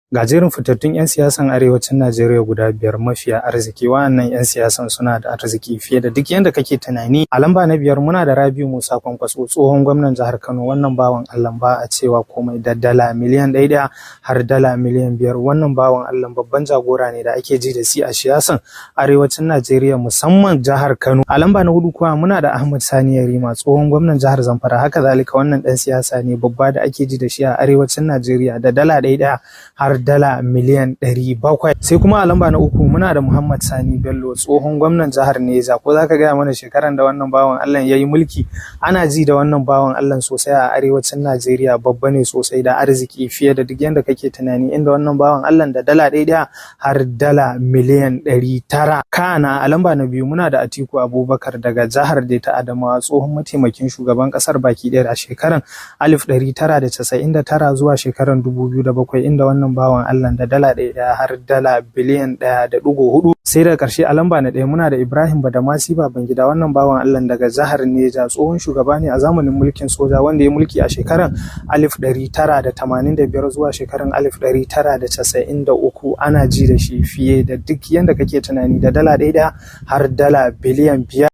Ga jerin fitattun 'yan siyasan arewacin Najeriya guda 5 mafiya arziki. Wa'annan 'yan siyasan suna da arziki fiye da duk yanda kake tunani. A lamba na 5 muna da Rabiu Musa Kwankwaso, tsohon gwamnan jihar Kano. Wannan bawan Allah ba a cewa komai, da dala miliyan 1 har dala miliyan 5. Wannan bawan Allah babban jagora ne da ake ji da shi a siyasan arewacin Najeriya, musamman jihar Kano. A lamba na 4 kuwa muna da Ahmad Sani Yarima, tsohon gwamnan jihar Zamfara. Haka zalika wannan dan siyasa ne babba da ake ji da shi a arewacin Najeriya, da dala 1 har dala miliyan 700. Sai kuma a lamba na 3 muna da Muhammad Sani Bello, tsohon gwamnan jihar Neja. Ko zaka gaya mana shekaran da wannan bawan Allah yayi mulki? Ana ji da wannan bawan Allah sosai a arewacin Najeriya, babba ne sosai da arziki fiye da duk yanda kake tunani, inda wannan bawan Allah da dala 1 har dala miliyan 900. Kana a lamba na 2 muna da Atiku Abubakar daga jihar ta Adamawa, tsohon mataimakin shugaban kasar baki ɗaya a shekaran 1999 zuwa shekaran 2007, inda wannan bawan Allah da dala 1 har dala biliyan 1.4. Sai daga ƙarshe a lamba na 1 muna da Ibrahim Badamasi Babangida. Wannan bawan Allah daga jihar Neja, tsohon shugaba ne a zamanin mulkin soja, wanda ya mulki a shekaran 1985 zuwa shekaran 1993. Ana ji da shi fiye da duk yanda kake tunani, da dala 1 har dala biliyan 5.